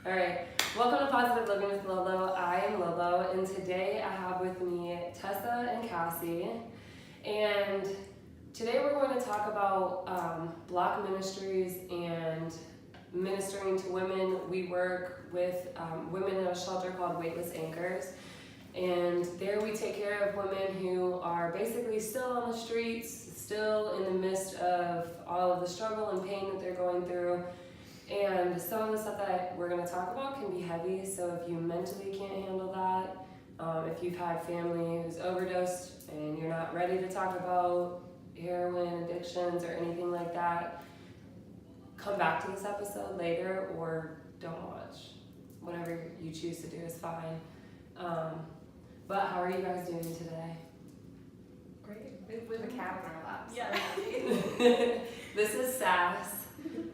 Alright, welcome to Positive Living with Lolo. I am Lolo, and today I have with me Tessa and Cassy. And today we're going to talk about Block ministries and ministering to women. We work with women in a shelter called Weightless Anchors. And there we take care of women who are basically still on the streets, still in the midst of all of the struggle and pain that they're going through. And some of the stuff that we're going to talk about can be heavy, so if you mentally can't handle that, if you've had family who's overdosed and you're not ready to talk about heroin addictions or anything like that, come back to this episode later or don't watch. Whatever you choose to do is fine. But how are you guys doing today? Great. With a cat in our laps. Yeah. This is Sass.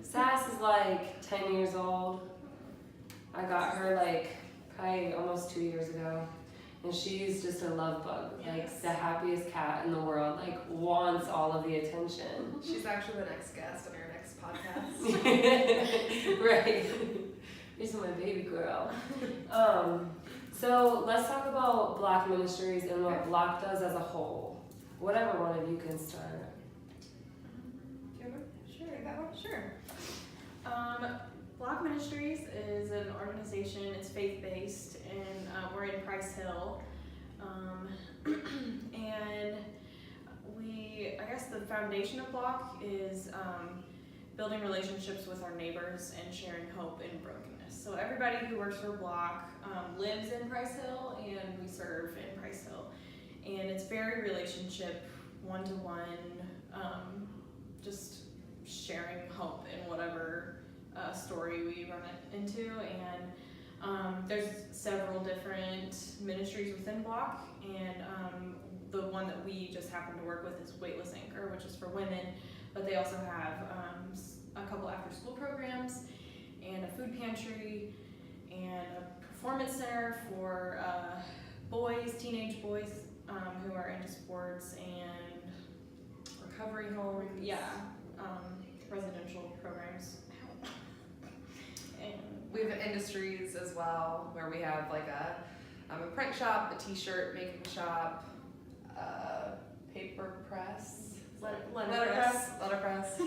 Sass is like 10 years old. I got her like probably almost 2 years ago. And she's just a love bug, like the happiest cat in the world, like wants all of the attention. She's actually the next guest on our next podcast. Right. She's my baby girl. So let's talk about Block Ministries and what Block does as a whole. Whatever one of you can start. Sure. Block Ministries is an organization. It's faith-based, and we're in Price Hill. And I guess the foundation of Block is building relationships with our neighbors and sharing hope in brokenness. So everybody who works for Block lives in Price Hill, and we serve in Price Hill. And it's very relationship, one-to-one, just sharing hope in whatever story we run it into. And there's several different ministries within Block, and the one that we just happen to work with is Weightless Anchor, which is for women, but they also have a couple after school programs and a food pantry and a performance center for boys, teenage boys who are into sports, and Recovery homes. residential programs. And We have industries as well, where we have like a print shop, a t-shirt making shop, paper press, letterpress,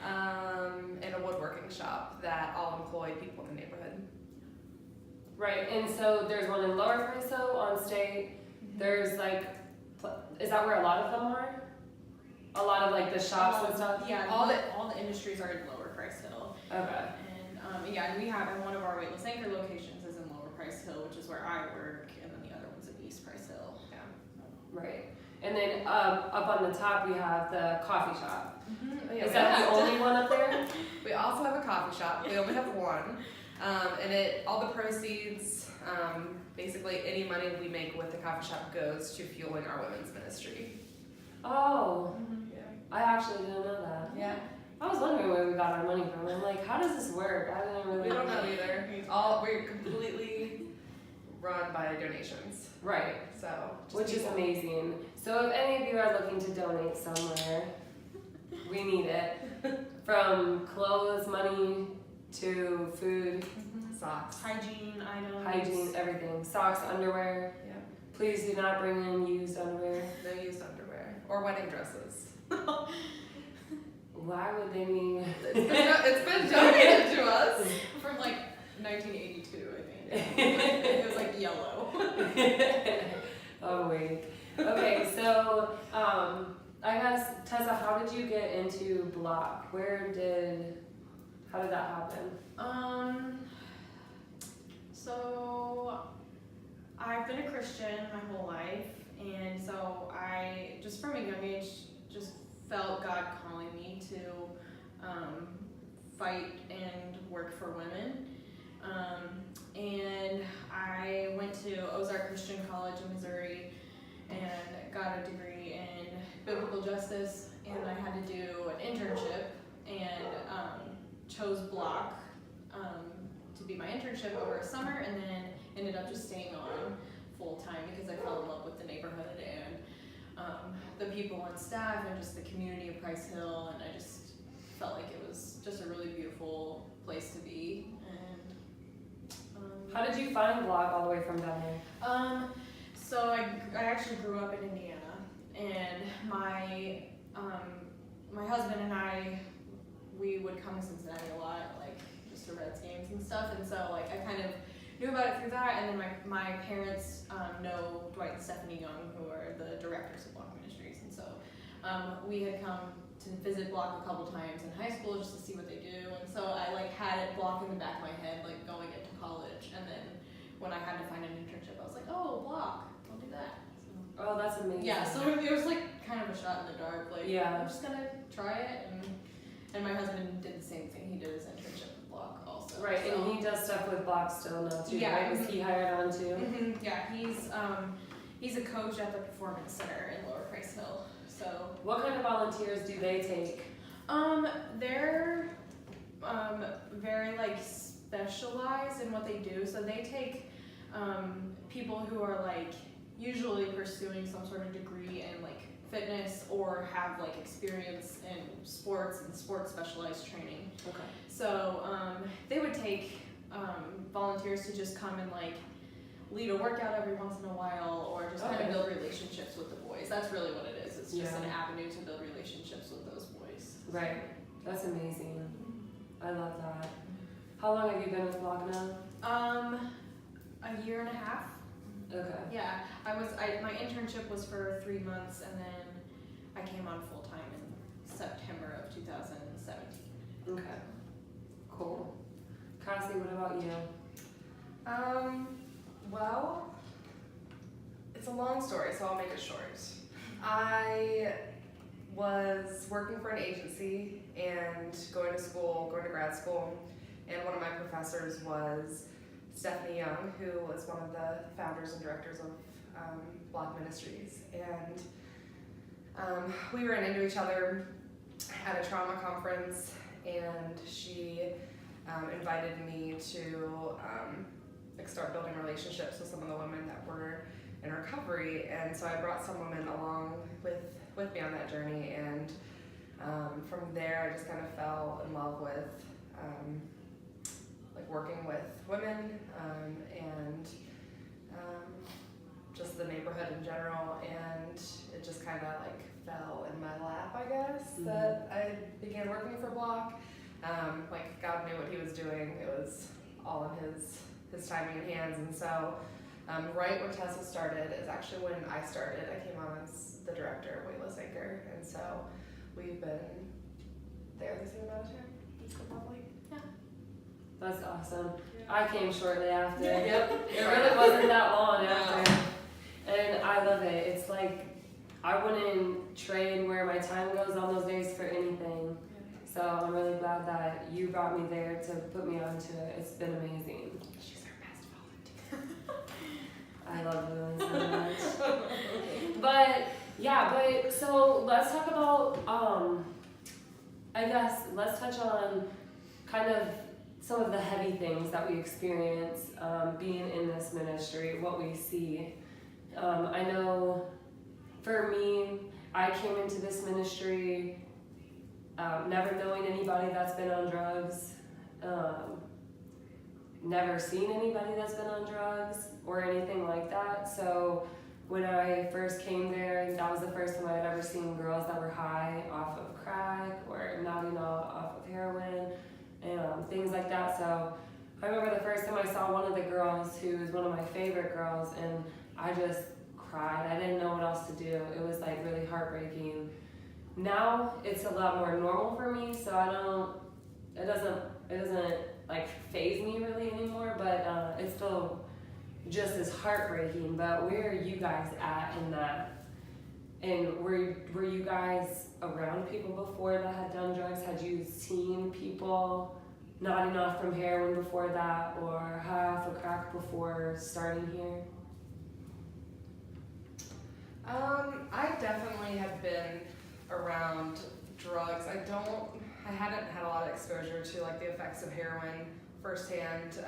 and a woodworking shop that all employ people in the neighborhood. Right, and so there's one in Lower Price Hill on State. There's like, is that where a lot of them are? A lot of like the shops and stuff? Yeah, all the industries are in Lower Price Hill. Okay. And we have, and one of our Weightless Anchor locations is in Lower Price Hill, which is where I work, and then the other one's in East Price Hill. Yeah. Right. And then up on the top we have the coffee shop. Yeah, Is that the only one up there? We also have a coffee shop. We only have one. And all the proceeds, basically any money we make with the coffee shop goes to fueling our women's ministry. Oh, Yeah. I actually didn't know that. Yeah. I was wondering where we got our money from. I'm like, how does this work? I didn't really We don't know either. We're completely run by donations. Right. So, Which is amazing. So if any of you are looking to donate somewhere, we need it. From clothes, money, to food, socks. Hygiene items. hygiene, everything. Socks, underwear. Yeah. Please do not bring in used underwear. No used underwear or wedding dresses. Why would they need? It's been donated to us. From like 1982, I think. It was like yellow. Oh wait. Okay, so I guess Tessa, how did you get into Block? How did that happen? So I've been a Christian my whole life, and so I just from a young age just felt God calling me to fight and work for women. And I went to Ozark Christian College in Missouri and got a degree in biblical justice, and I had to do an internship, and chose Block to be my internship over a summer, and then ended up just staying on full time because I fell in love with the neighborhood and the people on staff and just the community of Price Hill, and I just felt like it was just a really beautiful place to be. And How did you find Block all the way from down there? So I actually grew up in Indiana, and my husband and I, we would come to Cincinnati a lot, like just to Reds games and stuff, and so like I kind of knew about it through that, and then my parents know Dwight and Stephanie Young, who are the directors of Block Ministries, and so we had come to visit Block a couple times in high school just to see what they do, and so I like had it Block in the back of my head, like going into college, and then when I had to find an internship, I was like, oh, Block, I'll do that. So, Oh, that's amazing. yeah, so it was like kind of a shot in the dark, like Yeah. I'm just gonna try it, and my husband did the same thing. He did his internship with Block also. Right, so. and he does stuff with Block still now too, Yeah. right? Was he hired on too? Yeah, he's a coach at the Performance Center in Lower Price Hill. So What kind of volunteers do they take? they're very like specialized in what they do. So they take people who are like usually pursuing some sort of degree in like fitness or have like experience in sports and sports specialized training. Okay. So they would take volunteers to just come and like lead a workout every once in a while, or just kind of build relationships with the boys. That's really what it is. It's just an avenue to build relationships with those boys. Right. That's amazing. I love that. How long have you been with Block now? A year and a half. Okay. Yeah, my internship was for 3 months, and then I came on full time in September of 2017. Okay. Cool. Cassy, what about you? Well, it's a long story, so I'll make it short. I was working for an agency and going to grad school, and one of my professors was Stephanie Young, who was one of the founders and directors of Block Ministries. And we ran into each other at a trauma conference, and she invited me to start building relationships with some of the women that were in recovery. And so I brought some women along with me on that journey, and from there I just kind of fell in love with like working with women and just the neighborhood in general, and it just kind of like fell in my lap, I guess, that I began working for Block. Like God knew what he was doing. It was all in his timing and hands. And so right when Tessa started is actually when I started. I came on as the director, waitlist anchor, and so we've been there the same amount of time. It's been lovely. Yeah. That's awesome. I came shortly after. Yep. It really wasn't that long after. And I love it. It's like I wouldn't trade where my time goes on those days for anything. So I'm really glad that you brought me there to put me onto it. It's been amazing. She's our best volunteer. I love Lily so much. But so let's talk about I guess let's touch on kind of some of the heavy things that we experience being in this ministry, what we see. I know for me, I came into this ministry never knowing anybody that's been on drugs, never seen anybody that's been on drugs or anything like that. So when I first came there, that was the first time I had ever seen girls that were high off of crack or nodding off of heroin and things like that. So I remember the first time I saw one of the girls who was one of my favorite girls, and I just cried. I didn't know what else to do. It was like really heartbreaking. Now it's a lot more normal for me, so it doesn't like faze me really anymore, but it's still just as heartbreaking. But where are you guys at in that? And were you guys around people before that had done drugs? Had you seen people nodding off from heroin before that, or high off of crack before starting here? I definitely have been around drugs. I hadn't had a lot of exposure to like the effects of heroin firsthand,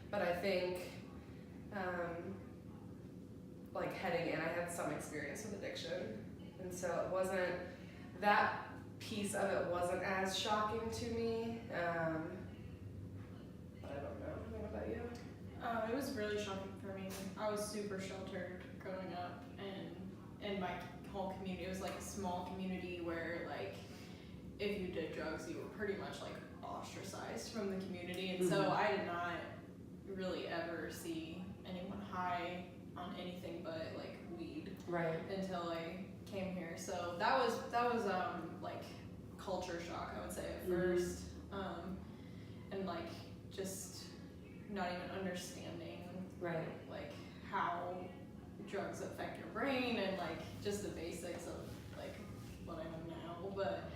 but I think like heading in, I had some experience with addiction, and so it wasn't, that piece of it wasn't as shocking to me, but I don't know anything super sheltered growing up, and my whole community, it was like a small community where like if you did drugs, you were pretty much like ostracized from the community, and so I did not really ever see anyone high on anything but like weed until I came here. So that was like culture shock, I would say, at first, and like just not even understanding like how drugs affect your brain and like just the basics of like what I know now. But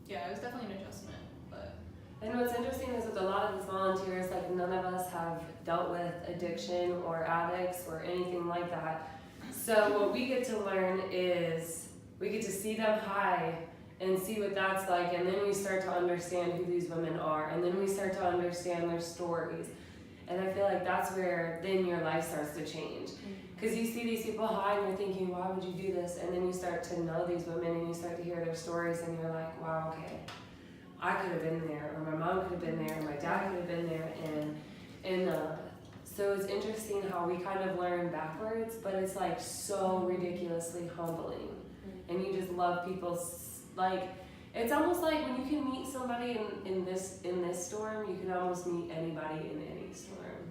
yeah, it was definitely an adjustment. But and what's interesting is with a lot of these volunteers, like none of us have dealt with addiction or addicts or anything like that. So what we get to learn is we get to see them high and see what that's like, and then we start to understand who these women are, and then we start to understand their stories. And I feel like that's where then your life starts to change. Because you see these people high and you're thinking, why would you do this? And then you start to know these women and you start to hear their stories and you're like, wow, okay, I could have been there, or my mom could have been there, or my dad could have been there. And so it's interesting how we kind of learn backwards, but it's like so ridiculously humbling. And you just love people's, like, it's almost like when you can meet somebody in this storm, you can almost meet anybody in any storm.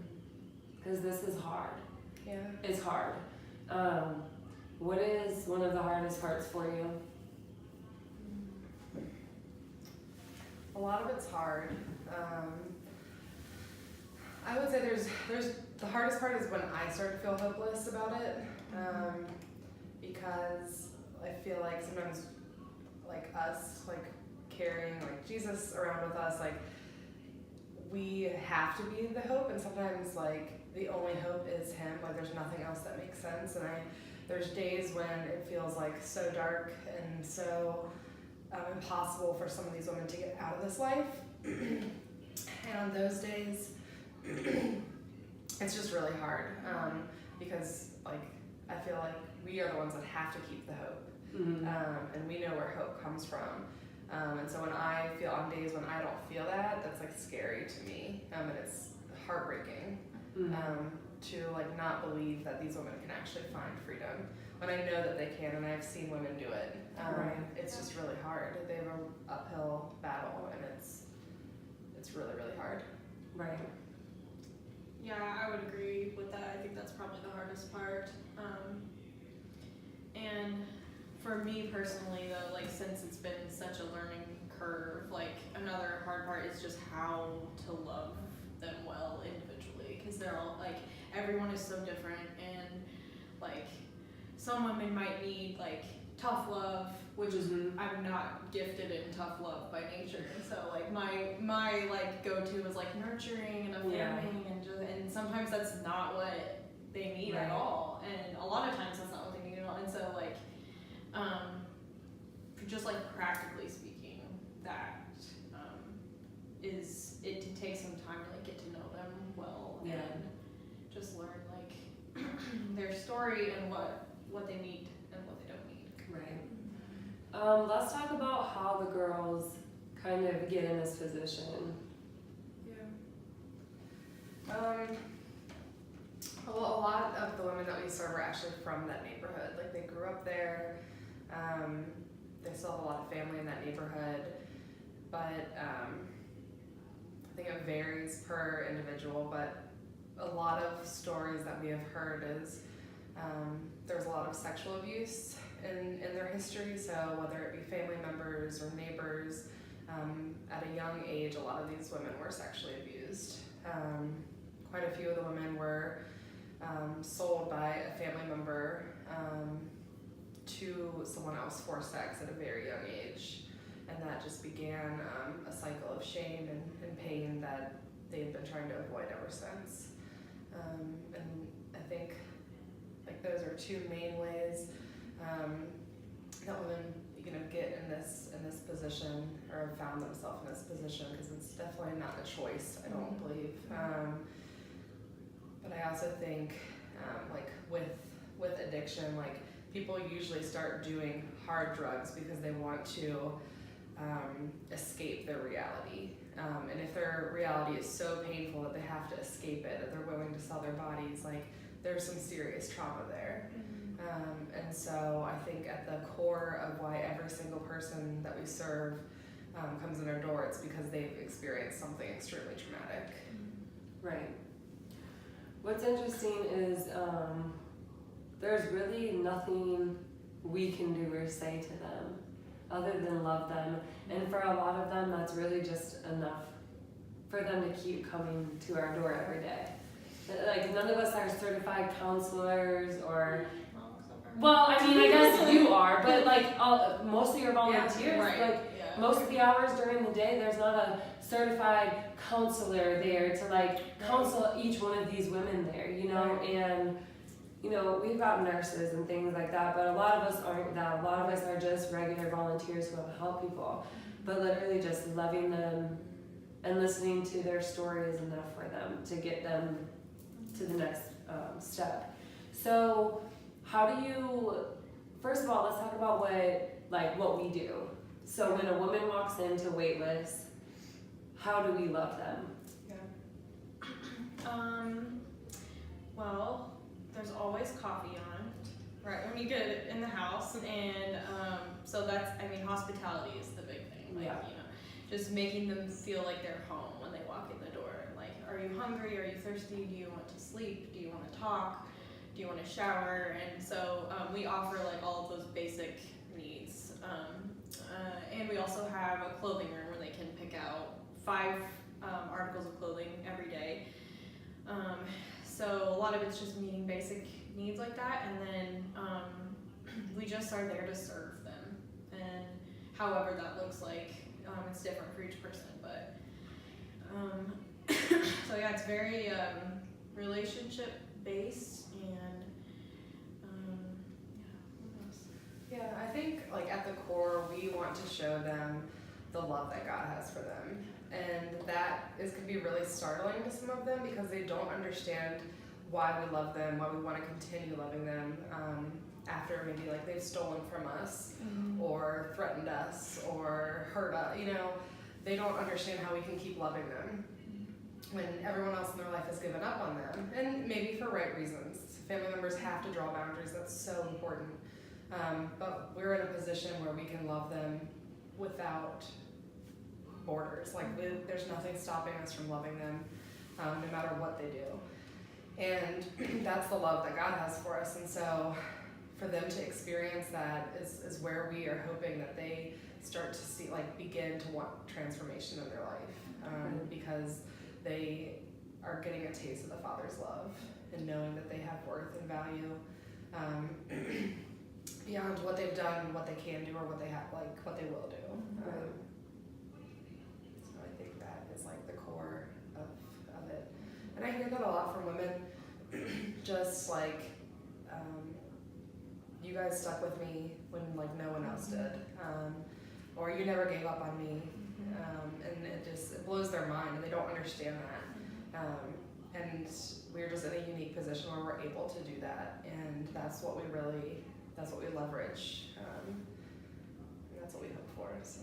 Because this is hard. Yeah. It's hard. What is one of the hardest parts for you? A lot of it's hard. I would say there's the hardest part is when I start to feel hopeless about it, because I feel like sometimes like us, like carrying like Jesus around with us, like we have to be the hope, and sometimes like the only hope is Him. Like there's nothing else that makes sense, and there's days when it feels like so dark and so impossible for some of these women to get out of this life. And on those days, it's just really hard, because like I feel like we are the ones that have to keep the hope, and we know where hope comes from. And so when I feel on days when I don't feel that, that's like scary to me, and it's heartbreaking to like not believe that these women can actually find freedom when I know that they can, and I've seen women do it. It's just really hard. They have an uphill battle, and it's really, really hard. Right. yeah, I would agree with that. I think that's probably the hardest part. And for me personally though, like since it's been such a learning curve, like another hard part is just how to love them well individually, because they're all like, everyone is so different, and like some women might need like tough love, which is I'm not gifted in tough love by nature, and so like my like go-to is like nurturing and affirming, and sometimes that's not what they need at all, and a lot of times that's not what they need at all, and so like just like practically speaking, that is it to take some time to like get to know them well, and just learn like their story and what they need and what they don't need. Right. Let's talk about how the girls kind of get in this position. Well, a lot of the women that we serve are actually from that neighborhood. Like they grew up there. They still have a lot of family in that neighborhood, but I think it varies per individual. But a lot of stories that we have heard is there's a lot of sexual abuse in their history. So whether it be family members or neighbors, at a young age, a lot of these women were sexually abused. Quite a few of the women were sold by a family member to someone else for sex at a very young age, and that just began a cycle of shame and pain that they've been trying to avoid ever since. And I think like those are two main ways that women get in this position, or have found themselves in this position, because it's definitely not a choice, I don't believe. But I also think like with addiction, like people usually start doing hard drugs because they want to escape their reality. And if their reality is so painful that they have to escape it, that they're willing to sell their bodies, like there's some serious trauma there. And so I think at the core of why every single person that we serve comes in our door, it's because they've experienced something extremely traumatic. Right. What's interesting is there's really nothing we can do or say to them other than love them. And for a lot of them, that's really just enough for them to keep coming to our door every day. Like, none of us are certified counselors or, well, I mean, I guess you are, but like mostly you're volunteers. Yeah, right. Like, most of the hours during the day, there's not a certified counselor there to like counsel each one of these women there, you know, and you know, we've got nurses and things like that, but a lot of us aren't that. A lot of us are just regular volunteers who want to help people, but literally just loving them and listening to their story is enough for them to get them to the next step. So how do you, first of all, let's talk about what we do. So when a woman walks into waitlist, how do we love them? Well, there's always coffee on, right, when you get it in the house, and so that's, I mean, hospitality is the big thing, like, you know, just making them feel like they're home when they walk in the door. Like, are you hungry? Are you thirsty? Do you want to sleep? Do you want to talk? Do you want to shower? And so we offer like all of those basic needs. And we also have a clothing room where they can pick out 5 articles of clothing every day. So a lot of it's just meeting basic needs like that, and then we just are there to serve them, and however that looks like, it's different for each person, but so yeah, it's very relationship based, and what else? Yeah, I think like at the core, we want to show them the love that God has for them. And that can be really startling to some of them because they don't understand why we love them, why we want to continue loving them after maybe like they've stolen from us or threatened us or hurt us. You know, they don't understand how we can keep loving them when everyone else in their life has given up on them, and maybe for right reasons. Family members have to draw boundaries. That's so important. But we're in a position where we can love them without borders. Like, there's nothing stopping us from loving them, no matter what they do. And that's the love that God has for us. And so for them to experience that is where we are hoping that they start to see, like, begin to want transformation in their life, because they are getting a taste of the Father's love and knowing that they have worth and value beyond what they've done and what they can do or what they have, like what they will do. So I think that is like the core of it. And I hear that a lot from women, just like, you guys stuck with me when like no one else did, or you never gave up on me, and it blows their mind, and they don't understand that. And we're just in a unique position where we're able to do that, and that's what we leverage, and that's what we hope for. So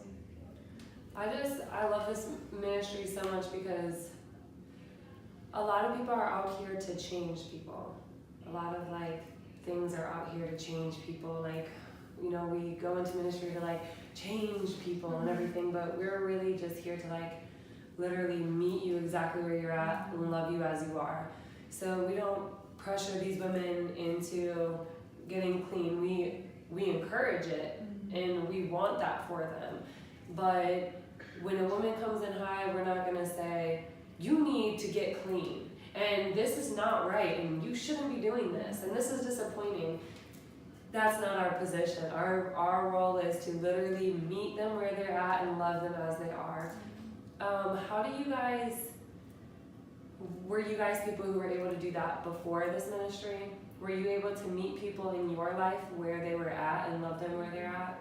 I love this ministry so much because a lot of people are out here to change people. A lot of like things are out here to change people. Like, you know, we go into ministry to like change people and everything, but we're really just here to like literally meet you exactly where you're at and love you as you are. So we don't pressure these women into getting clean. We encourage it and we want that for them. But when a woman comes in high, we're not gonna say, you need to get clean and this is not right and you shouldn't be doing this and this is disappointing. That's not our position. Our role is to literally meet them where they're at and love them as they are. Were you guys people who were able to do that before this ministry? Were you able to meet people in your life where they were at and love them where they're at?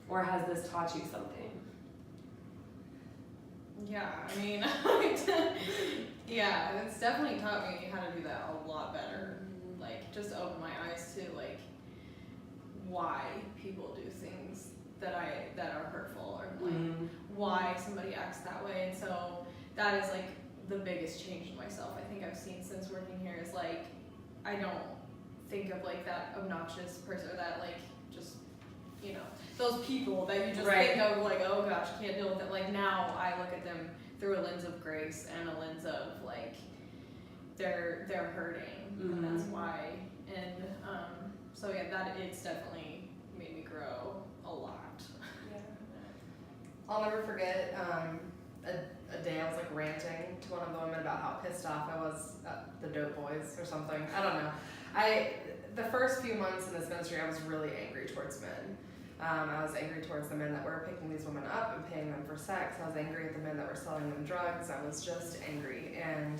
Or has this taught you something? Yeah, I mean, yeah, it's definitely taught me how to do that a lot better. Like, just open my eyes to like why people do things that are hurtful, or like why somebody acts that way. And so that is like the biggest change in myself I think I've seen since working here, is like I don't think of like that obnoxious person or that like just, you know, those people that you just think of like, oh gosh, can't deal with it. Like now I look at them through a lens of grace and a lens of like they're hurting, and that's why. And so yeah, that it's definitely made me grow a lot. Yeah. I'll never forget a day I was like ranting to one of the women about how pissed off I was at the dope boys or something. I don't know. The first few months in this ministry, I was really angry towards men. I was angry towards the men that were picking these women up and paying them for sex. I was angry at the men that were selling them drugs. I was just angry. And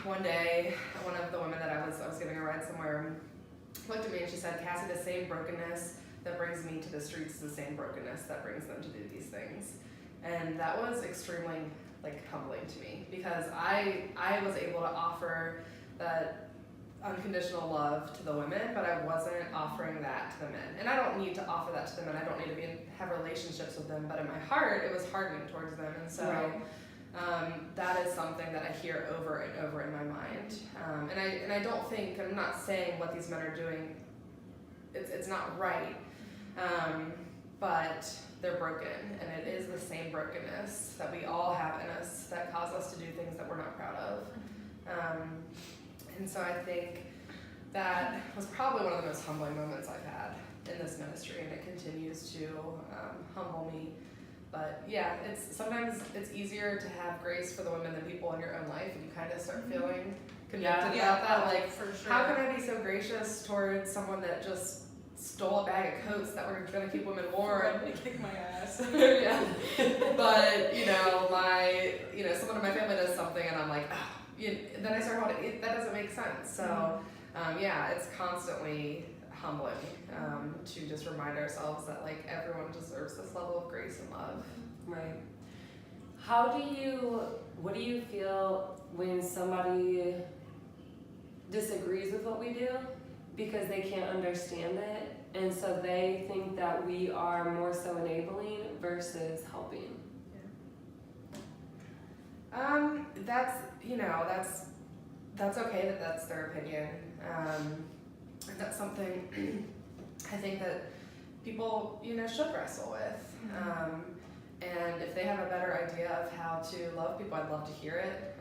one day, one of the women that I was giving a ride somewhere looked at me and she said, Cassy, the same brokenness that brings me to the streets is the same brokenness that brings them to do these things. And that was extremely like humbling to me, because I was able to offer that unconditional love to the women, but I wasn't offering that to the men. And I don't need to offer that to the men. I don't need to have relationships with them, but in my heart, it was hardening towards them. And so that is something that I hear over and over in my mind. And I don't think, I'm not saying what these men are doing, it's not right, but they're broken, and it is the same brokenness that we all have in us that cause us to do things that we're not proud of. And so I think that was probably one of the most humbling moments I've had in this ministry, and it continues to humble me. But yeah, sometimes it's easier to have grace for the women than people in your own life, and you kind of start feeling convicted about that. Like, for sure. How can I be so gracious towards someone that just stole a bag of coats that were going to keep women warm? Kick my ass. Yeah. But someone in my family does something, and I'm like, oh. Then I start going, that doesn't make sense. So, it's constantly humbling to just remind ourselves that like everyone deserves this level of grace and love. Right. What do you feel when somebody disagrees with what we do because they can't understand it, and so they think that we are more so enabling versus helping? That's okay that that's their opinion. That's something I think that people, should wrestle with. And if they have a better idea of how to love people, I'd love to hear it.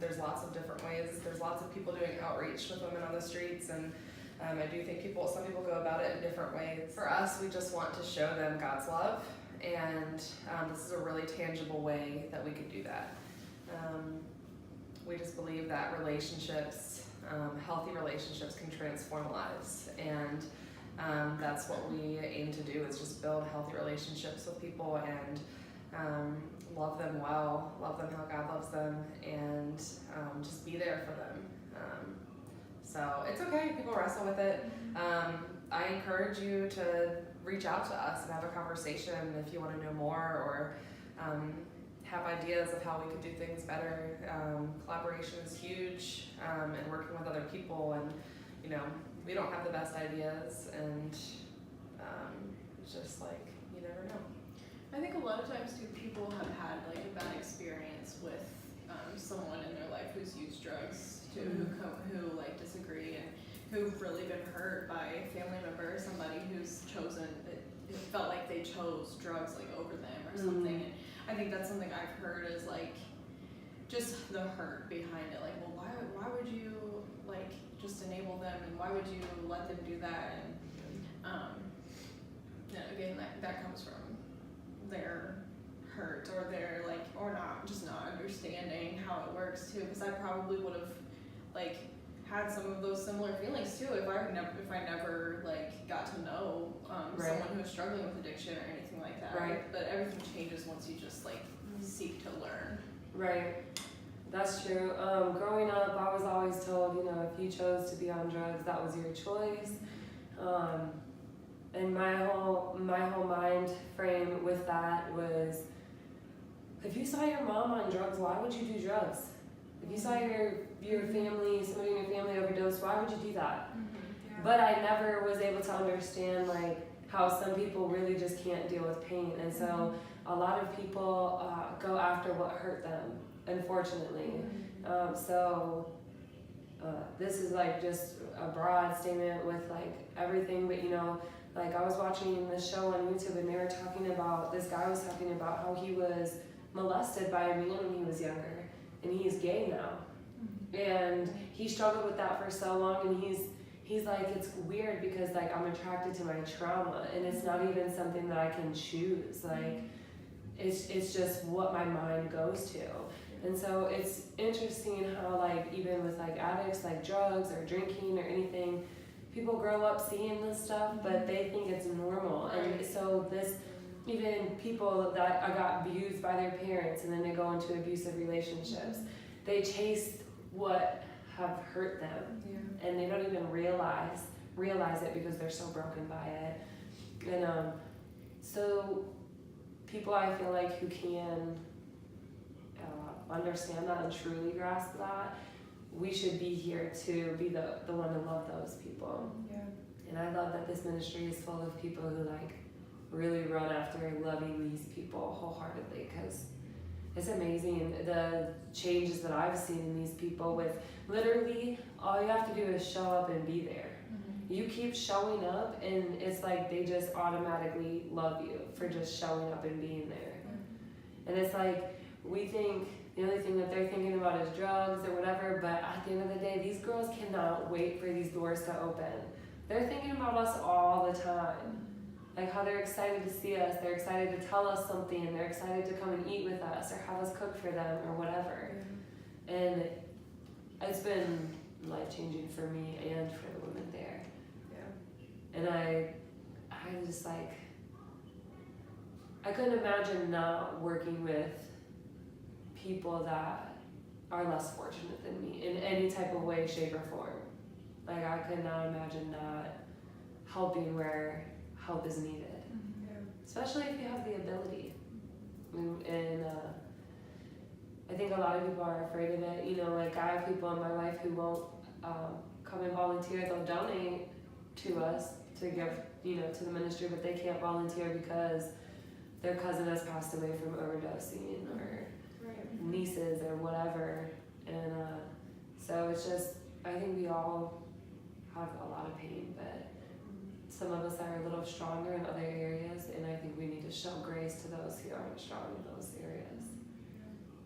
There's lots of different ways. There's lots of people doing outreach with women on the streets, and I do think some people go about it in different ways. For us, we just want to show them God's love, and this is a really tangible way that we could do that. We just believe that relationships, healthy relationships, can transform lives, and that's what we aim to do, is just build healthy relationships with people and love them well, love them how God loves them, and just be there for them. So it's okay if people wrestle with it. I encourage you to reach out to us and have a conversation if you want to know more, or have ideas of how we could do things better. Collaboration is huge, and working with other people, and we don't have the best ideas, and it's just like, you never know. I think a lot of times too, people have had like a bad experience with someone in their life who's used drugs too, who like disagree, and who've really been hurt by a family member, somebody who's chosen, it felt like they chose drugs like over them or something. And I think that's something I've heard is like just the hurt behind it. Like, well, why would you like just enable them, and why would you let them do that? And again, that comes from their hurt, or their like, or not understanding how it works too. Because I probably would have like had some of those similar feelings too if I never like got to know someone who was struggling with addiction or anything like that. Right. But everything changes once you just like seek to learn. Right. That's true. Growing up, I was always told, if you chose to be on drugs, that was your choice. And my whole mind frame with that was, if you saw your mom on drugs, why would you do drugs? If you saw your family, somebody in your family overdose, why would you do that? Yeah. But I never was able to understand like how some people really just can't deal with pain, and so a lot of people go after what hurt them, unfortunately. So this is like just a broad statement with like everything, but like I was watching this show on YouTube and they were talking about, this guy was talking about how he was molested by a man when he was younger, and he's gay now. And he struggled with that for so long, and he's like, it's weird because like I'm attracted to my trauma, and it's not even something that I can choose. Like it's just what my mind goes to. And so it's interesting how like even with like addicts, like drugs or drinking or anything, people grow up seeing this stuff, but they think it's normal. And so this, even people that got abused by their parents and then they go into abusive relationships, they chase what have hurt them, and they don't even realize it because they're so broken by it. And so people, I feel like, who can understand that and truly grasp that, we should be here to be the one to love those people. And I love that this ministry is full of people who like really run after loving these people wholeheartedly, because it's amazing the changes that I've seen in these people. With literally all you have to do is show up and be there. You keep showing up and it's like they just automatically love you for just showing up and being there. And it's like we think the only thing that they're thinking about is drugs or whatever, but at the end of the day, these girls cannot wait for these doors to open. They're thinking about us all the time. Like how they're excited to see us, they're excited to tell us something, they're excited to come and eat with us or have us cook for them or whatever. And it's been life-changing for me and for the women there. And I just like, I couldn't imagine not working with people that are less fortunate than me in any type of way, shape, or form. Like I could not imagine not helping where help is needed, especially if you have the ability. And I think a lot of people are afraid of it. Like I have people in my life who won't come and volunteer. They'll donate to us to give, to the ministry, but they can't volunteer because their cousin has passed away from overdosing or nieces or whatever. And so it's just, I think we all have a lot of pain, but some of us are a little stronger in other areas, and I think we need to show grace to those who aren't strong in those areas.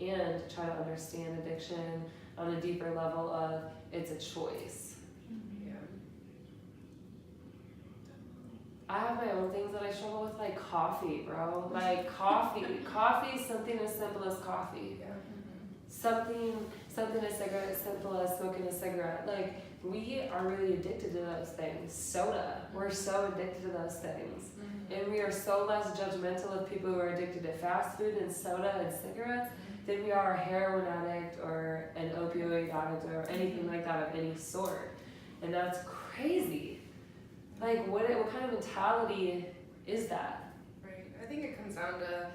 And try to understand addiction on a deeper level of it's a choice. I have my own things that I struggle with, like coffee, bro. Like coffee. Coffee is something as simple as coffee. Something as simple as smoking a cigarette. Like we are really addicted to those things. Soda. We're so addicted to those things. And we are so less judgmental of people who are addicted to fast food and soda and cigarettes than we are a heroin addict or an opioid addict or anything like that of any sort. And that's crazy. Like what kind of mentality is that? Right. I think it comes down to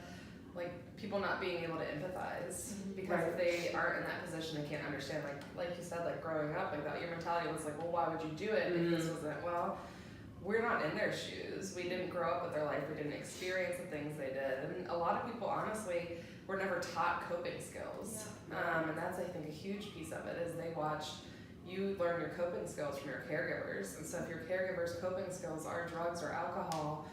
like people not being able to empathize because if they aren't in that position, they can't understand. Like you said, like growing up, like that, your mentality was like, well, why would you do it if this wasn't? Well, we're not in their shoes. We didn't grow up with their life. We didn't experience the things they did. And a lot of people, honestly, were never taught coping skills. And that's, I think, a huge piece of it is they watch you learn your coping skills from your caregivers. And so if your caregiver's coping skills are drugs or alcohol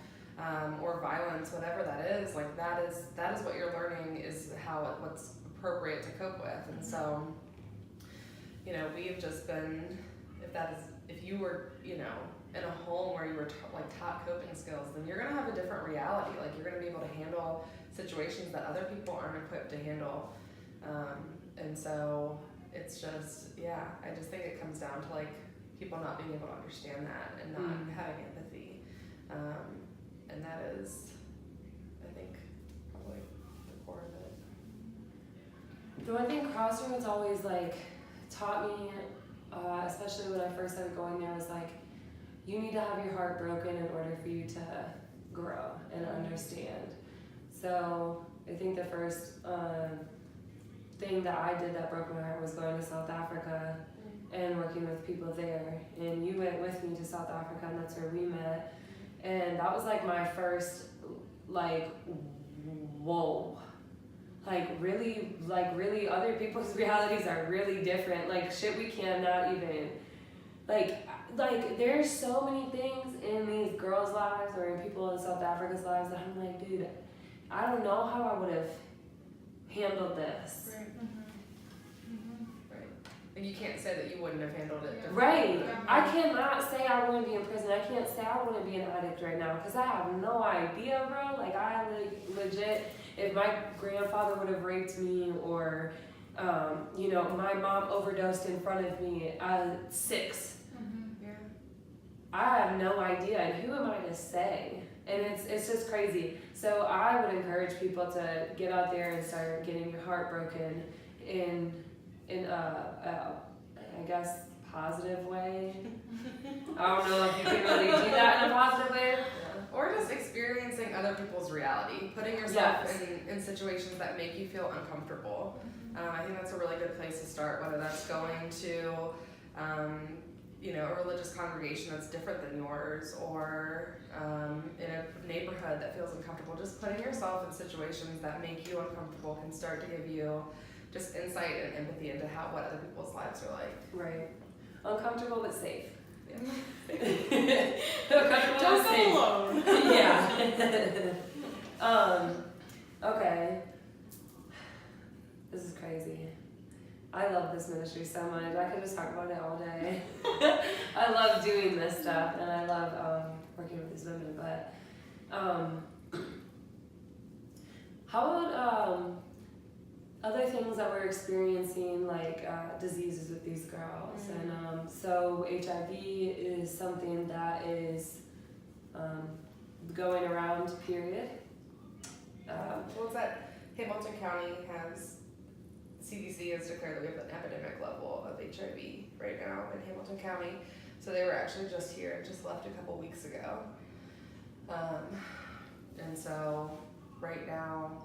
or violence, whatever that is, like that is what you're learning is what's appropriate to cope with. And so, we've just been, if you were, in a home where you were taught coping skills, then you're gonna have a different reality. Like you're gonna be able to handle situations that other people aren't equipped to handle. And so it's just, I just think it comes down to like people not being able to understand that and not having empathy. And that is, I think, probably the core of it. The one thing Crossroads always like taught me, especially when I first started going there, was like, you need to have your heart broken in order for you to grow and understand. So I think the first thing that I did that broke my heart was going to South Africa and working with people there. And you went with me to South Africa, and that's where we met. And that was like my first, like, whoa. really other people's realities are really different. Like shit we cannot even, like there's so many things in these girls' lives or in people in South Africa's lives that I'm like, dude, I don't know how I would have handled this. Right. Right. And you can't say that you wouldn't have handled it differently. Right. I cannot say I wouldn't be in prison. I can't say I wouldn't be an addict right now because I have no idea, bro. Like I legit, if my grandfather would have raped me or, my mom overdosed in front of me at 6. Yeah. I have no idea, and who am I to say? And it's just crazy. So I would encourage people to get out there and start getting your heart broken in I guess positive way. I don't know if you can really do that in a positive way. Yeah. Or just experiencing other people's reality, putting yourself in situations that make you feel uncomfortable. I think that's a really good place to start, whether that's going to a religious congregation that's different than yours, or in a neighborhood that feels uncomfortable. Just putting yourself in situations that make you uncomfortable can start to give you just insight and empathy into what other people's lives are like. Right. Uncomfortable but safe. Yeah. Uncomfortable Don't but go safe. alone. Yeah. Okay. This is crazy. I love this ministry so much. I could just talk about it all day. I love doing this stuff, and I love working with these women. But how about other things that we're experiencing, like diseases with these girls? Mm-hmm. And so HIV is something that is going around, period. Well, it's that Hamilton County CDC has declared that we have an epidemic level of HIV right now in Hamilton County. So they were actually just here, just left a couple weeks ago. And so right now,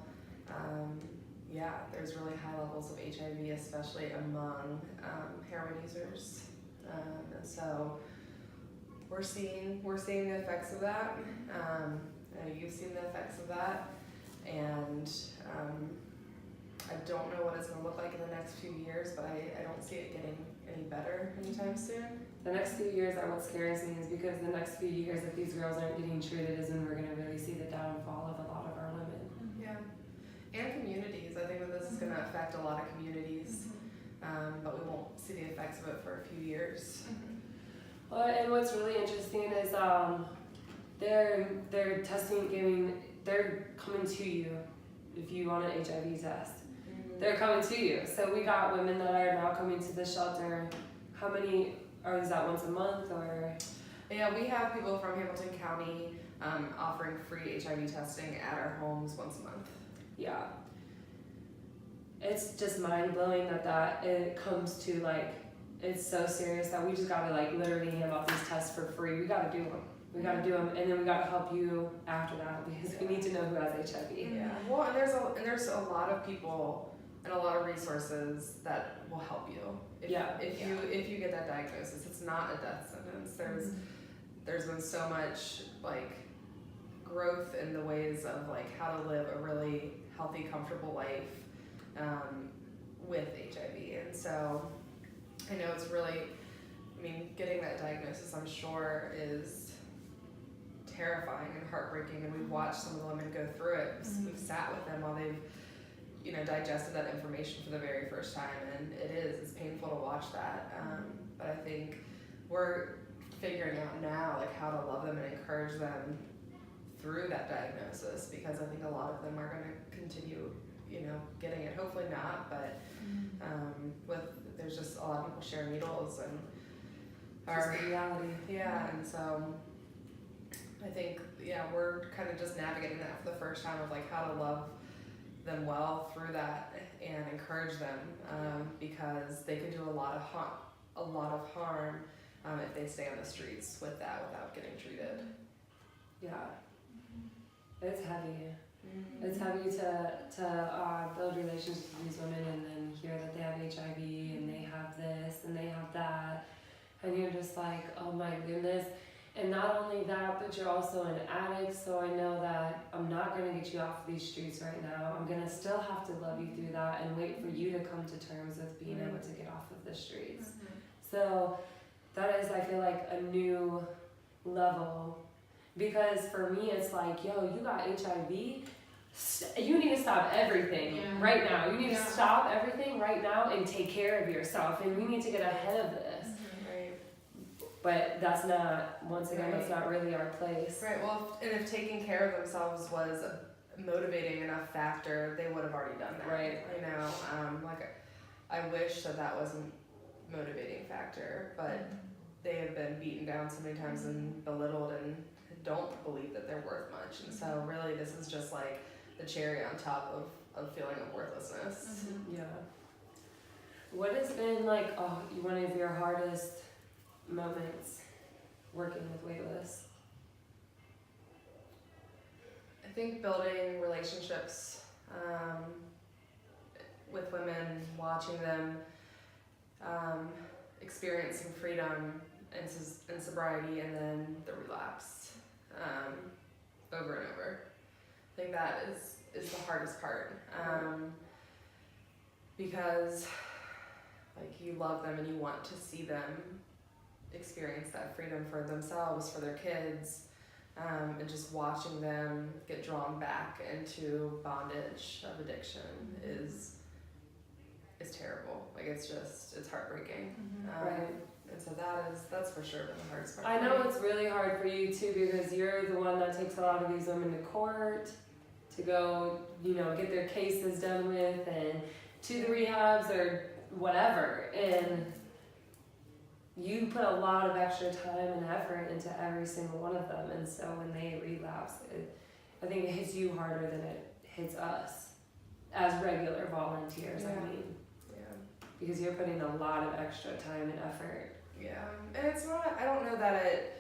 there's really high levels of HIV, especially among heroin users. And so we're seeing the effects of that. You've seen the effects of that. And I don't know what it's going to look like in the next few years, but I don't see it getting any better anytime soon. The next few years are what scares me, is because the next few years, if these girls aren't getting treated, is when we're going to really see the downfall of a lot of our women. Yeah. And communities. I think that this is going to affect a lot of communities, but we won't see the effects of it for a few years. Well, and what's really interesting is they're they're coming to you if you want an HIV test. They're coming to you. So we got women that are now coming to the shelter. How many, or is that once a month, or? Yeah, we have people from Hamilton County offering free HIV testing at our homes once a month. Yeah. It's just mind-blowing that it comes to, it's so serious that we just gotta, literally hand out these tests for free. We gotta do them. We gotta do them, and then we gotta help you after that, because we need to know who has HIV. Yeah. Well, and there's a lot of people and a lot of resources that will help you. If you get that diagnosis. It's not a death sentence. There's been so much growth in the ways of how to live a really healthy, comfortable life with HIV. And so I know it's really, getting that diagnosis, I'm sure, is terrifying and heartbreaking, and we've watched some of the women go through it. We've sat with them while they've digested that information for the very first time, and it's painful to watch that. But I think we're figuring out now how to love them and encourage them through that diagnosis, because I think a lot of them are going to continue getting it. Hopefully not, but there's just a lot of people share needles and Just the reality. Yeah, and so I think we're kind of just navigating that for the first time, of how to love them well through that and encourage them, because they can do a lot of harm if they stay on the streets with that without getting treated. Yeah. It's heavy. It's heavy to build relationships with these women and then hear that they have HIV and they have this and they have that, and you're just like, oh my goodness. And not only that, but you're also an addict, so I know that I'm not going to get you off these streets right now. I'm going to still have to love you through that and wait for you to come to terms with being able to get off of the streets. So that is, I feel like, a new level. Because for me, it's like, yo, you got HIV, you need to stop everything right now. You need to stop everything right now and take care of yourself. And we need to get ahead of this. Right. But that's not, once again, that's not really our place. Right, well, and if taking care of themselves was a motivating enough factor, they would have already done that. Right. You know, like, I wish that wasn't a motivating factor, but they have been beaten down so many times and belittled and don't believe that they're worth much. And so really this is just like the cherry on top of feeling of worthlessness. Yeah. What has been like one of your hardest moments working with Weightless? I think building relationships with women, watching them experience some freedom and sobriety, and then the relapse over and over. I think that is the hardest part because like you love them and you want to see them experience that freedom for themselves, for their kids, and just watching them get drawn back into bondage of addiction is terrible. Like it's heartbreaking. Right. And so that's for sure been the hardest part. I know it's really hard for you too, because you're the one that takes a lot of these women to court to go, get their cases done with and to the rehabs or whatever. And you put a lot of extra time and effort into every single one of them. And so when they relapse, I think it hits you harder than it hits us as regular volunteers, I mean. Because you're putting a lot of extra time and effort. Yeah, and it's not, I don't know that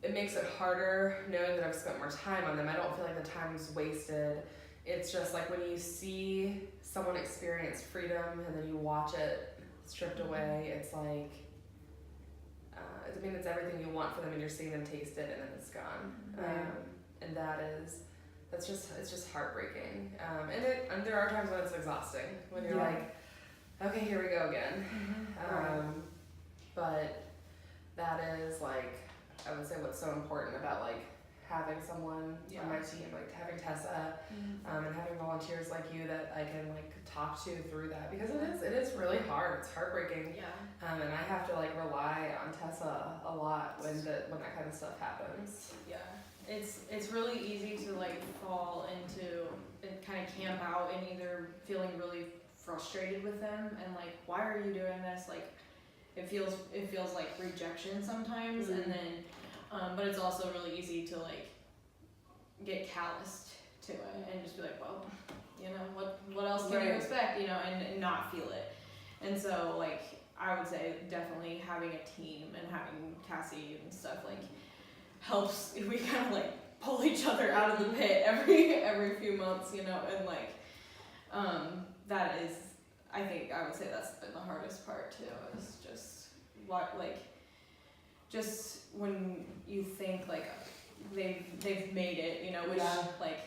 it makes it harder knowing that I've spent more time on them. I don't feel like the time's wasted. It's just like when you see someone experience freedom and then you watch it stripped away, it's like, it's everything you want for them and you're seeing them taste it and then it's gone. Right. And it's just heartbreaking. And there are times when it's exhausting, when you're like, okay, here we go again. But that is like, I would say what's so important about like having someone on my team, like having Tessa, and having volunteers like you that I can like talk to through that, because it is really hard. It's heartbreaking. And I have to like rely on Tessa a lot when that kind of stuff happens. Yeah, it's really easy to like fall into and kind of camp out and either feeling really frustrated with them and like, why are you doing this? Like, it feels like rejection sometimes, and then, but it's also really easy to like get calloused to it and just be like, well, what else can you expect, and not feel it. And so like, I would say definitely having a team and having Cassy and stuff like helps. We kind of like pull each other out of the pit every few months, and like, that is, I think I would say that's been the hardest part too, is just just when you think like they've made it, which like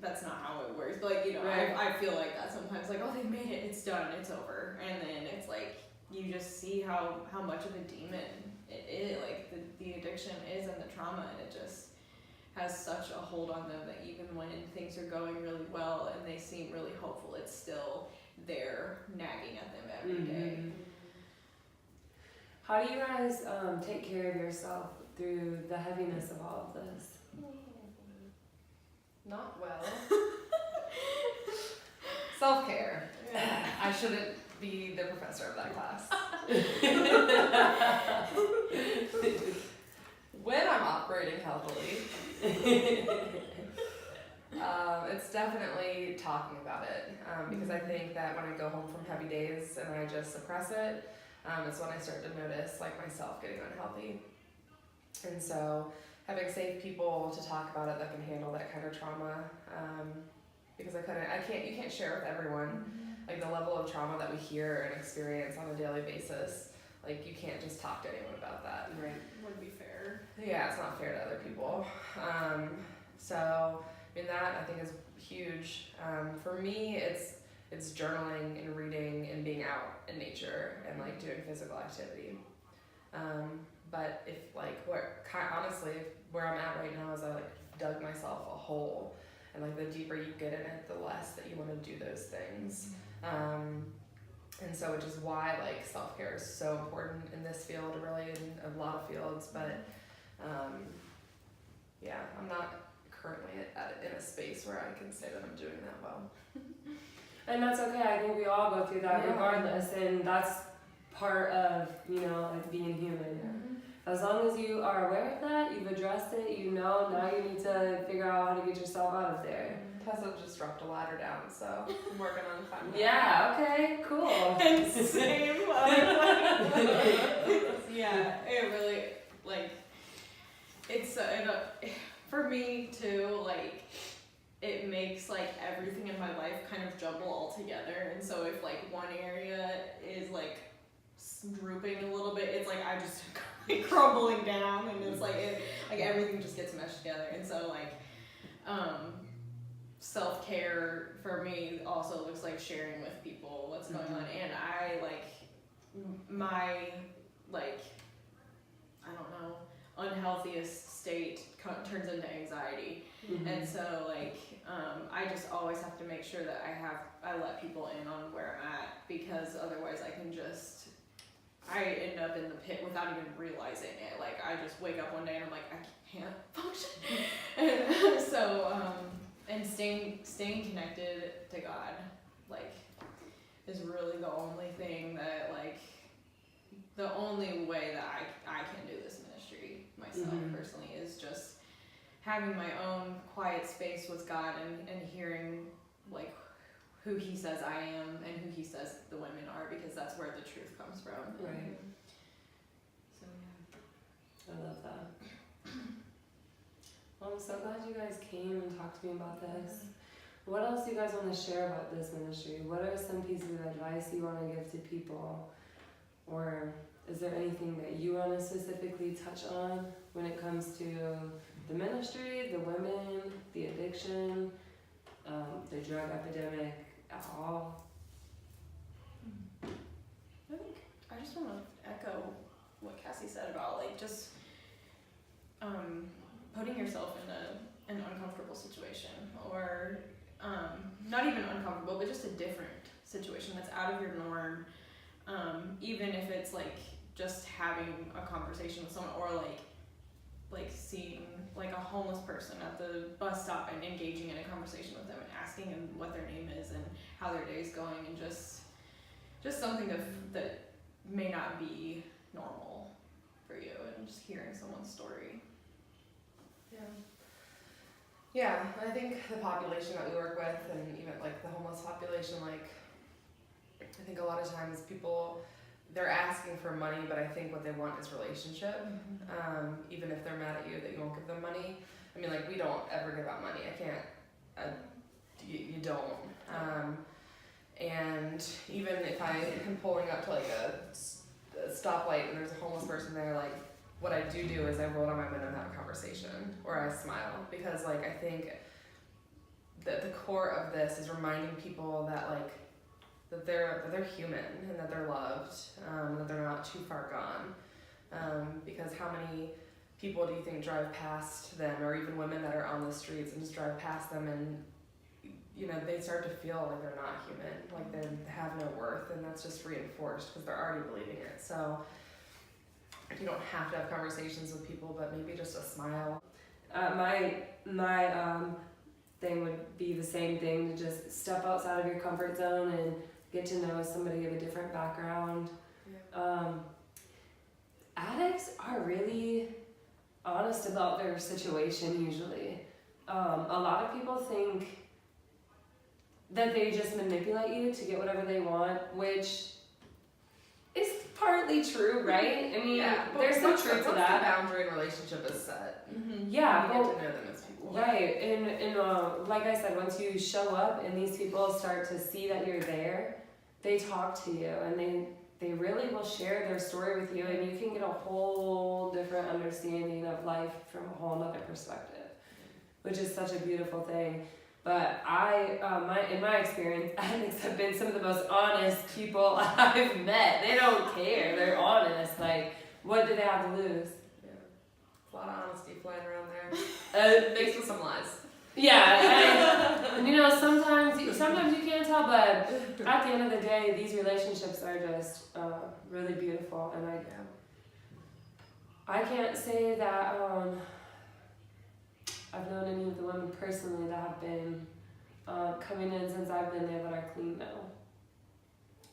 that's not how it works, but like, I feel like that sometimes, like, oh, they made it, it's done, it's over, and then it's like you just see how much of a demon it is, like the addiction is, and the trauma, and it just has such a hold on them that even when things are going really well and they seem really hopeful, it's still there nagging at them every day. How do you guys take care of yourself through the heaviness of all of this? Not well. Self-care. I shouldn't be the professor of that class. When I'm operating healthily, it's definitely talking about it, because I think that when I go home from heavy days and I just suppress it, it's when I start to notice like myself getting unhealthy. And so having safe people to talk about it that can handle that kind of trauma, because you can't share with everyone like the level of trauma that we hear and experience on a daily basis. Like, you can't just talk to anyone about that. Right. Wouldn't be fair. Yeah, it's not fair to other people. So, I mean, that I think is huge. For me, it's journaling and reading and being out in nature and like doing physical activity. But if like honestly, where I'm at right now is I like dug myself a hole, and like the deeper you get in it, the less that you want to do those things. And so, which is why like self-care is so important in this field, really, in a lot of fields. But yeah, I'm not currently in a space where I can say that I'm doing that well. And that's okay. I think we all go through that Yeah. regardless, and that's part of, you know, like being human. As long as you are aware of that, you've addressed it, you know, now you need to figure out how to get yourself out of there. Tessa just dropped a ladder down, so I'm working on finding that. Yeah, okay, cool. And same. Yeah, it really, like, it's, for me too, like, it makes like everything in my life kind of jumble all together. And so if like one area is like drooping a little bit, it's like I just like crumbling down, and it's like like everything just gets meshed together. And so like self-care for me also looks like sharing with people what's going on. And I like my like I don't know, unhealthiest state turns into anxiety. And so like I just always have to make sure that I let people in on where I'm at, because otherwise I end up in the pit without even realizing it. Like I just wake up one day and I'm like, I can't function. And so and staying connected to God like is really the only thing that like the only way that I can do this ministry myself personally is just having my own quiet space with God and hearing like who He says I am and who He says the women are, because that's where the truth comes from. Right. So yeah. I love that. Well, I'm so glad you guys came and talked to me about this. What else do you guys want to share about this ministry? What are some pieces of advice you want to give to people? Or is there anything that you want to specifically touch on when it comes to the ministry, the women, the addiction, the drug epidemic at all? I just want to echo what Cassy said about like just putting yourself in an uncomfortable situation, or not even uncomfortable, but just a different situation that's out of your norm. Even if it's like just having a conversation with someone, or like seeing like a homeless person at the bus stop and engaging in a conversation with them and asking them what their name is and how their day is going, and just something that may not be normal for you, and just hearing someone's story. Yeah, I think the population that we work with, and even like the homeless population, like I think a lot of times people, they're asking for money, but I think what they want is relationship. Even if they're mad at you that you won't give them money. I mean, like, we don't ever give out money. I can't, you don't. And even if I am pulling up to like a stoplight and there's a homeless person there, like, what I do is I roll down my window and have a conversation, or I smile, because like I think that the core of this is reminding people that like that they're human and that they're loved, that they're not too far gone. Because how many people do you think drive past them, or even women that are on the streets and just drive past them, and you know they start to feel like they're not human, like they have no worth, and that's just reinforced because they're already believing it. So you don't have to have conversations with people, but maybe just a smile. My thing would be the same thing, to just step outside of your comfort zone and get to know somebody of a different background. Addicts are really honest about their situation usually. A lot of people think that they just manipulate you to get whatever they want, which is partly true, right? I mean, there's some truth to that. Once the boundary in relationship is set, yeah, you get to know them as people. Right, and like I said, once you show up and these people start to see that you're there, they talk to you and they really will share their story with you, and you can get a whole different understanding of life from a whole other perspective, which is such a beautiful thing. But in my experience, addicts have been some of the most honest people I've met. They don't care. They're honest. Like, what do they have to lose? Yeah. A lot of honesty flying around there. Mixed with some lies. Yeah, and you know, sometimes you can't tell, but at the end of the day, these relationships are just really beautiful, and I can't say that I've known any of the women personally that have been coming in since I've been there that are clean though.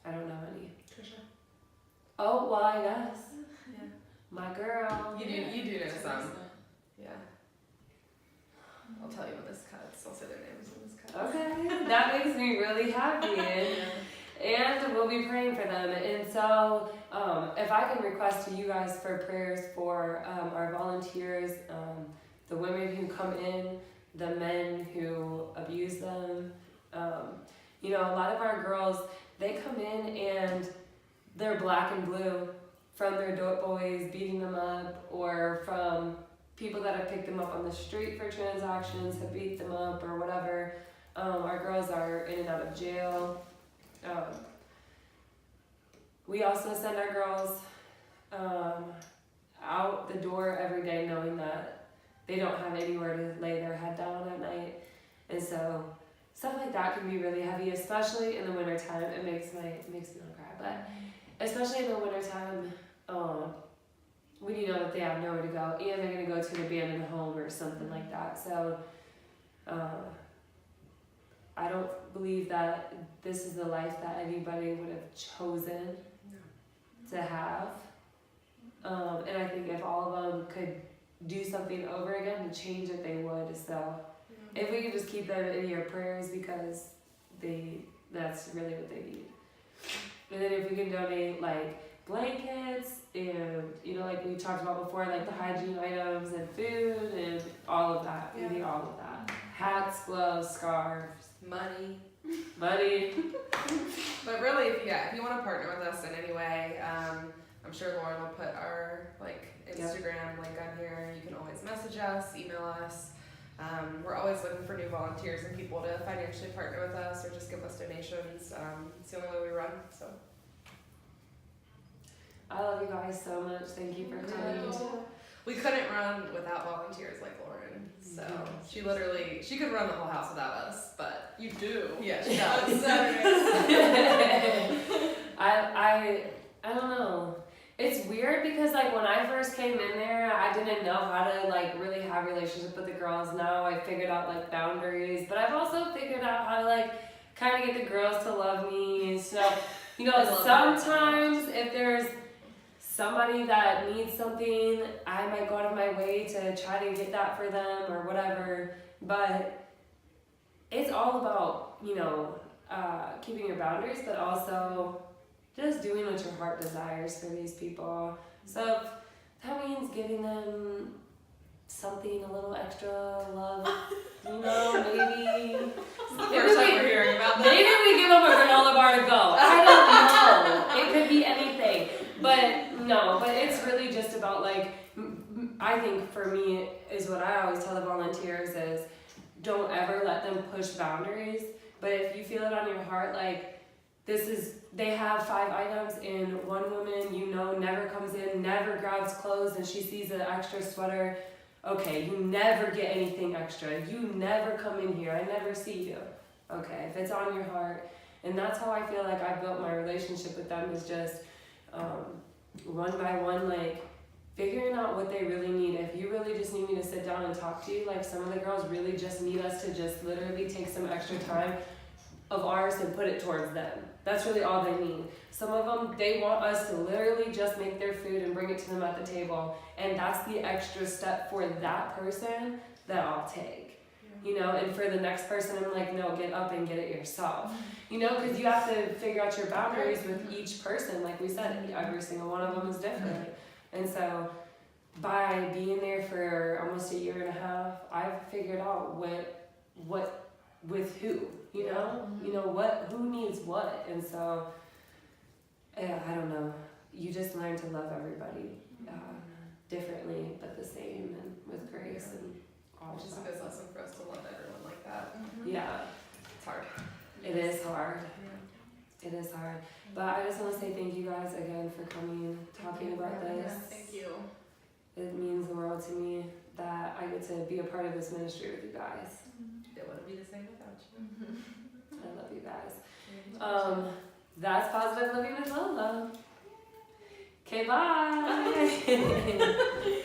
I don't know any. Trisha. Oh, well, I guess. Yeah. My girl. You do know some. Recent. Yeah. I'll tell you when this cuts. I'll say their names when this cuts. Okay, that makes me really happy, and we'll be praying for them. And so, if I can request to you guys for prayers for our volunteers, the women who come in, the men who abuse them. You know, a lot of our girls, they come in and they're black and blue from their dope boys beating them up, or from people that have picked them up on the street for transactions, have beat them up or whatever. Our girls are in and out of jail. We also send our girls out the door every day knowing that they don't have anywhere to lay their head down at night. And so stuff like that can be really heavy, especially in the wintertime. It makes me want to cry, but especially in the wintertime, when you know that they have nowhere to go and they're going to go to an abandoned home or something like that. So I don't believe that this is the life that anybody would have chosen to have. And I think if all of them could do something over again to change it, they would. So if we could just keep them in your prayers, because that's really what they need. And then if we can donate like blankets and, you know, like we talked about before, like the hygiene items and food and all of that. We need all of that. Hats, gloves, scarves, Money. But really, if you want to partner with us in any way, I'm sure Lauren will put our Instagram link on here. You can always message us, email us. We're always looking for new volunteers and people to financially partner with us or just give us donations. It's the only way we run. So I love you guys so much. Thank you for coming. We couldn't run without volunteers like Lauren. So she could run the whole house without us, but You do. yeah, she does. I don't know. It's weird because like when I first came in there, I didn't know how to like really have relationships with the girls. Now I figured out like boundaries, but I've also figured out how to like kind of get the girls to love me. So, you know, sometimes if there's somebody that needs something, I might go out of my way to try to get that for them or whatever. But it's all about, you know, keeping your boundaries, but also just doing what your heart desires for these people. So if that means giving them something, a little extra love, you know, maybe. First time we're hearing about that. Maybe we give them a granola bar to go. I don't know. It could be anything. But it's really just about like, I think for me is what I always tell the volunteers is don't ever let them push boundaries. But if you feel it on your heart, like they have 5 items and one woman, you know, never comes in, never grabs clothes, and she sees an extra sweater. Okay, you never get anything extra. You never come in here. I never see you. Okay, if it's on your heart. And that's how I feel like I built my relationship with them, is just one by one, like figuring out what they really need. If you really just need me to sit down and talk to you, like some of the girls really just need us to just literally take some extra time of ours and put it towards them. That's really all they need. Some of them, they want us to literally just make their food and bring it to them at the table. And that's the extra step for that person that I'll take. You know, and for the next person, I'm like, no, get up and get it yourself. You know, because you have to figure out your boundaries with each person. Like we said, every single one of them is different. And so by being there for almost a year and a half, I've figured out what with who, you know, who needs what. And so I don't know, you just learn to love everybody differently but the same and with grace and all Which of is a that. good lesson for us to love everyone like that. Yeah, It's hard. it is hard. Yeah. It is hard. But I just want to say thank you guys again for coming, talking about this. Thank you. It means the world to me that I get to be a part of this ministry with you guys. It wouldn't be the same without you. I love you guys. That's Positive Living with Lola. Okay, bye.